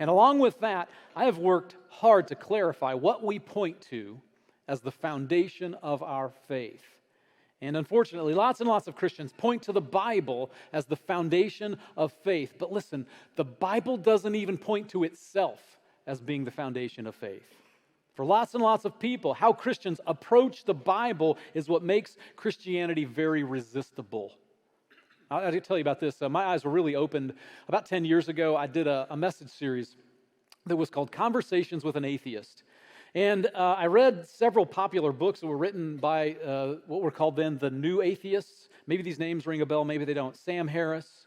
And along with that, I have worked hard to clarify what we point to as the foundation of our faith. And unfortunately, lots and lots of Christians point to the Bible as the foundation of faith. But listen, the Bible doesn't even point to itself as being the foundation of faith. For lots and lots of people, how Christians approach the Bible is what makes Christianity very resistible. I'll tell you about this. My eyes were really opened. About 10 years ago, I did a message series that was called Conversations with an Atheist. And I read several popular books that were written by what were called then the New Atheists. Maybe these names ring a bell, maybe they don't. Sam Harris,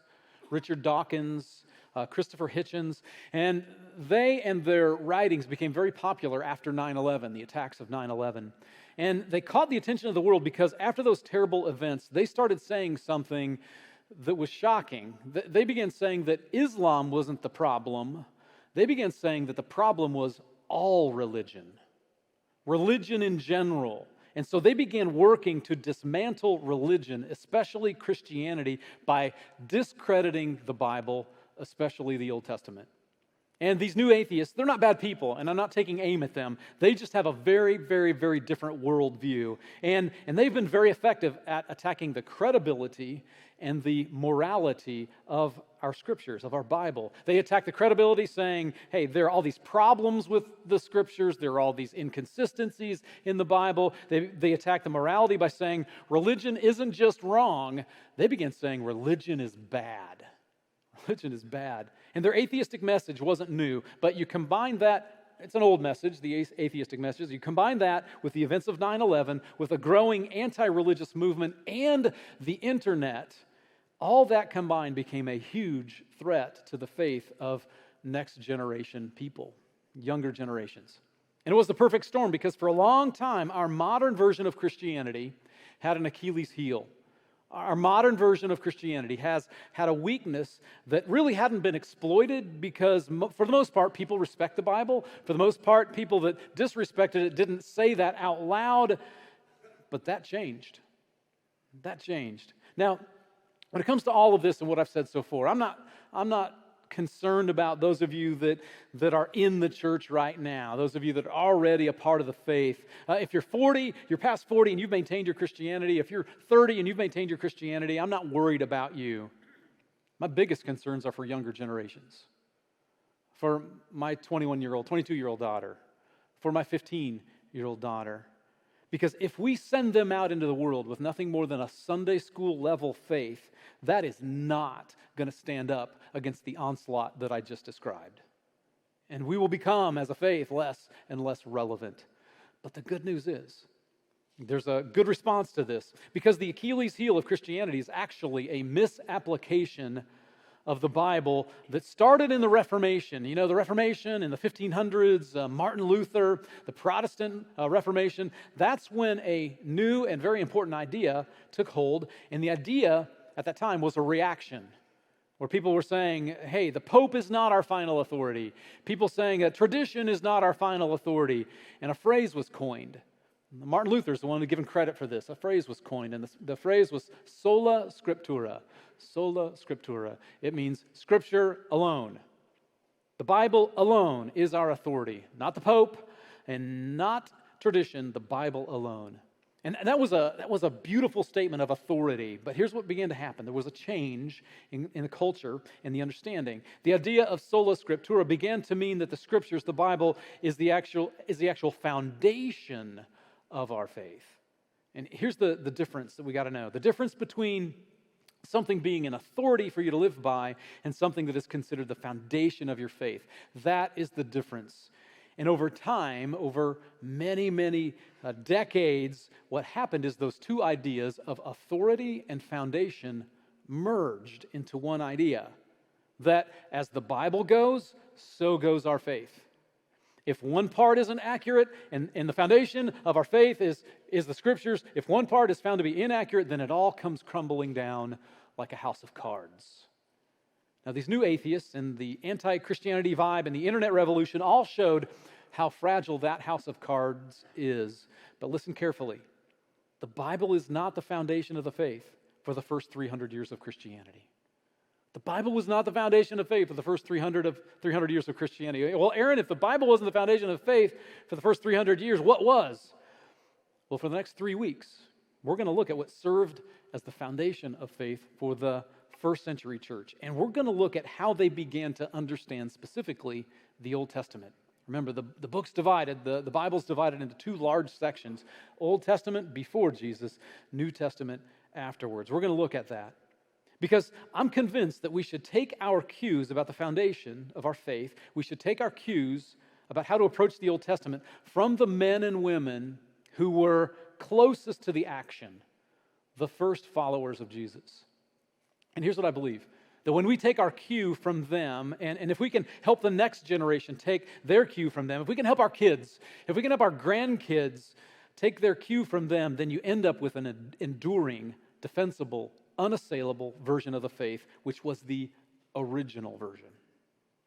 Richard Dawkins, Christopher Hitchens. And they and their writings became very popular after 9/11, the attacks of 9/11. And they caught the attention of the world because after those terrible events, they started saying something that was shocking. They began saying that Islam wasn't the problem. They began saying that the problem was all religion in general. And so they began working to dismantle religion, especially Christianity, by discrediting the Bible, especially the Old Testament. And these new atheists, they're not bad people, and I'm not taking aim at them. They just have a very, very, very different worldview. And they've been very effective at attacking the credibility and the morality of our scriptures, of our Bible. They attack the credibility saying, hey, there are all these problems with the scriptures, there are all these inconsistencies in the Bible. They attack the morality by saying religion isn't just wrong. They begin saying religion is bad. Religion is bad. And their atheistic message wasn't new, but you combine that, it's an old message, the atheistic message, you combine that with the events of 9/11, with a growing anti-religious movement and the internet, all that combined became a huge threat to the faith of next generation people, younger generations. And it was the perfect storm because for a long time, our modern version of Christianity had an Achilles heel. Our modern version of Christianity has had a weakness that really hadn't been exploited because, for the most part, people respect the Bible. For the most part, people that disrespected it didn't say that out loud, but that changed. That changed. Now, when it comes to all of this and what I've said so far, I'm not concerned about those of you that are in the church right now, those of you that are already a part of the faith. If you're 40, you're past 40 and you've maintained your Christianity, if you're 30 and you've maintained your Christianity, I'm not worried about you. My biggest concerns are for younger generations, for my 21-year-old, 22-year-old daughter, for my 15-year-old daughter. Because if we send them out into the world with nothing more than a Sunday school level faith, that is not going to stand up against the onslaught that I just described. And we will become, as a faith, less and less relevant. But the good news is, there's a good response to this, because the Achilles heel of Christianity is actually a misapplication of the Bible that started in the Reformation. You know, the Reformation in the 1500s, Martin Luther, the Protestant Reformation, that's when a new and very important idea took hold. And the idea at that time was a reaction, where people were saying, hey, the Pope is not our final authority. People saying tradition is not our final authority. And a phrase was coined. Martin Luther is the one who's given credit for this. A phrase was coined, and the phrase was sola scriptura. Sola scriptura. It means Scripture alone. The Bible alone is our authority, not the Pope and not tradition, the Bible alone. And that was a beautiful statement of authority. But here's what began to happen. There was a change in the culture and the understanding. The idea of sola scriptura began to mean that the Scriptures, the Bible, is the actual foundation of our faith. And here's the difference that we got to know. The difference between something being an authority for you to live by and something that is considered the foundation of your faith. That is the difference. And over time, over many, many decades, what happened is those two ideas of authority and foundation merged into one idea. That as the Bible goes, so goes our faith. If one part isn't accurate, and the foundation of our faith is the Scriptures, if one part is found to be inaccurate, then it all comes crumbling down like a house of cards. Now, these new atheists and the anti-Christianity vibe and the internet revolution all showed how fragile that house of cards is. But listen carefully. The Bible is not the foundation of the faith for the first 300 years of Christianity. The Bible was not the foundation of faith for the first 300 years of Christianity. Well, Aaron, if the Bible wasn't the foundation of faith for the first 300 years, what was? Well, for the next 3 weeks, we're going to look at what served as the foundation of faith for the first century church. And we're going to look at how they began to understand specifically the Old Testament. Remember, the book's divided, the Bible's divided into two large sections: Old Testament before Jesus, New Testament afterwards. We're going to look at that. Because I'm convinced that we should take our cues about the foundation of our faith, we should take our cues about how to approach the Old Testament from the men and women who were closest to the action, the first followers of Jesus. And here's what I believe: that when we take our cue from them, and if we can help the next generation take their cue from them, if we can help our kids, if we can help our grandkids take their cue from them, then you end up with an enduring, defensible, unassailable version of the faith, which was the original version.